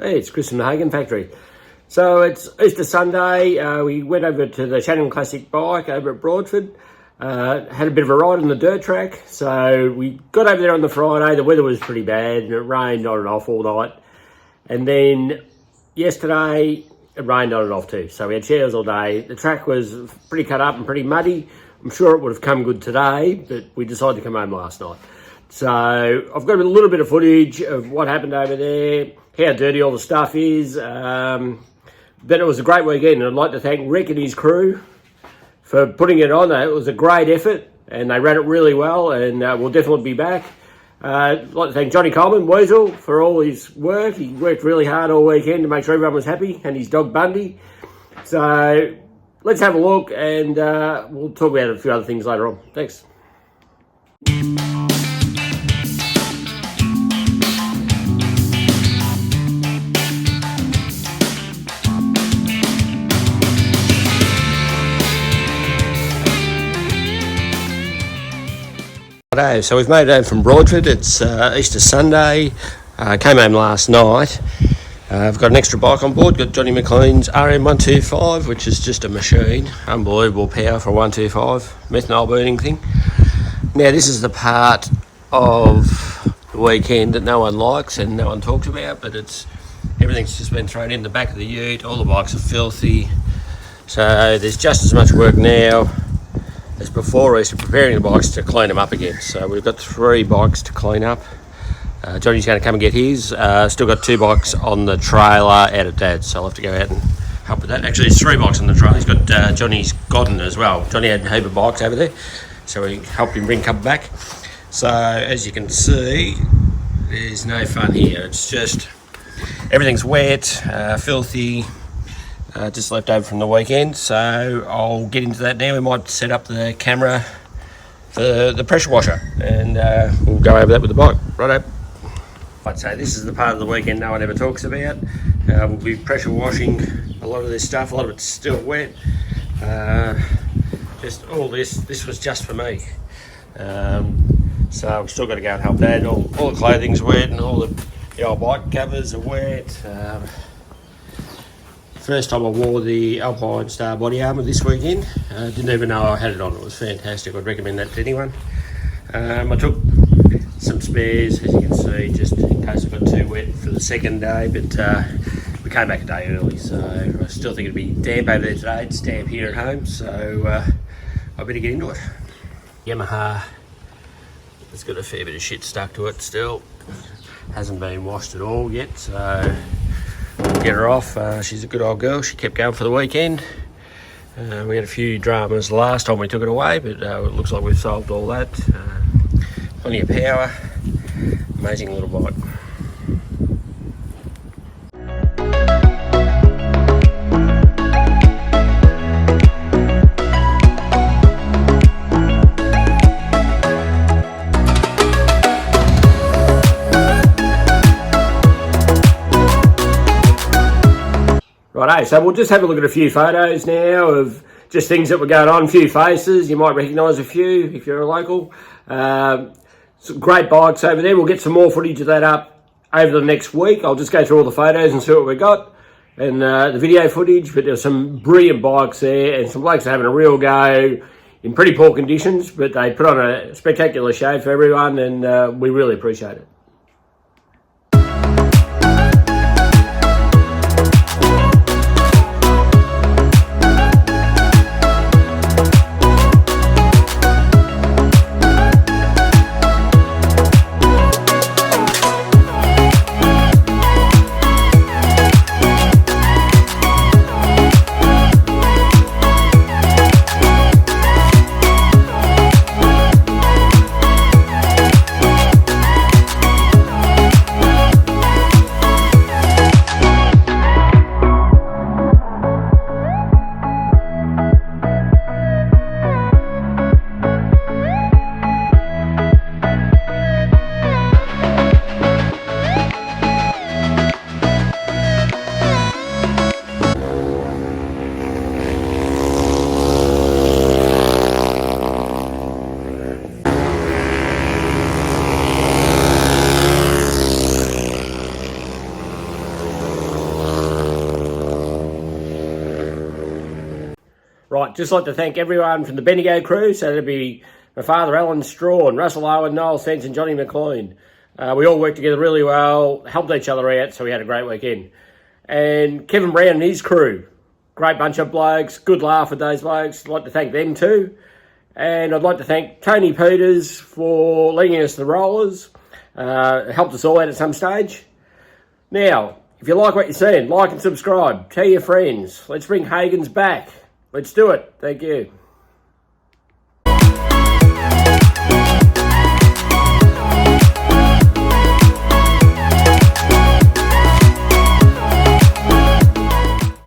Hey, it's Chris from the Hagon factory. So it's Easter Sunday. We went over to the Shannons Classic Bike over at Broadford. Had a bit of a ride on the dirt track. So we got over there on the Friday. The weather was pretty bad and it rained on and off all night. And then yesterday it rained on and off too. So we had showers all day. The track was pretty cut up and pretty muddy. I'm sure it would have come good today, but we decided to come home last night. So I've got a little bit of footage of what happened over there, how dirty all the stuff is. But it was a great weekend, and I'd like to thank Rick and his crew for putting it on. It was a great effort, and they ran it really well, and we'll definitely be back. I'd like to thank Johnny Coleman, Weasel, for all his work. He worked really hard all weekend to make sure everyone was happy, and his dog Bundy. So let's have a look, and we'll talk about a few other things later on. Thanks. So we've made it home from Broadford. It's Easter Sunday. Came home last night. I've got an extra bike on board. Got Johnny McLean's RM125, which is just a machine. Unbelievable power for a 125 methanol burning thing. Now this is the part of the weekend that no one likes and no one talks about, but everything's just been thrown in the back of the ute. All the bikes are filthy. So there's just as much work now as before Easter, preparing the bikes to clean them up again. So we've got 3 bikes to clean up. Johnny's going to come and get his. Still got 2 bikes on the trailer out at Dad's, so I'll have to go out and help with that. Actually, there's 3 bikes on the trailer. He's got Johnny's Godden as well. Johnny had a heap of bikes over there, so we helped him bring a couple back. So as you can see, there's no fun here. It's just everything's wet, filthy. Just left over from the weekend, so I'll get into that now. We might set up the camera for the pressure washer, and we'll go over that with the bike. Righto. I'd say this is the part of the weekend no one ever talks about. We'll be pressure washing a lot of this stuff. A lot of it's still wet. Just all this was just for me. So I've still got to go and help Dad. All the clothing's wet, and all the old bike covers are wet. First time I wore the Alpine Star body armour this weekend. Didn't even know I had it on. It was fantastic. I'd recommend that to anyone. I took some spares, as you can see, just in case I got too wet for the second day, but we came back a day early, so I still think it'd be damp over there today. It's damp here at home, so I better get into it. Yamaha, it's got a fair bit of shit stuck to it still. Hasn't been washed at all yet, so get her off. She's a good old girl. She kept going for the weekend. We had a few dramas last time we took it away, but it looks like we've solved all that. Plenty of power. Amazing little bike. Righto, so we'll just have a look at a few photos now of just things that were going on, a few faces. You might recognise a few if you're a local. Some great bikes over there. We'll get some more footage of that up over the next week. I'll just go through all the photos and see what we got and the video footage, but there's some brilliant bikes there and some blokes are having a real go in pretty poor conditions, but they put on a spectacular show for everyone, and we really appreciate it. Right, just like to thank everyone from the Bendigo crew. So that'd be my father, Alan Strawn, Russell Owen, Noel Sense and Johnny McLean. We all worked together really well, helped each other out, so we had a great weekend. And Kevin Brown and his crew, great bunch of blokes, good laugh with those blokes. I'd like to thank them too. And I'd like to thank Tony Peters for leading us to the rollers. Helped us all out at some stage. Now, if you like what you're seeing, like and subscribe. Tell your friends. Let's bring Hagon's back. Let's do it. Thank you.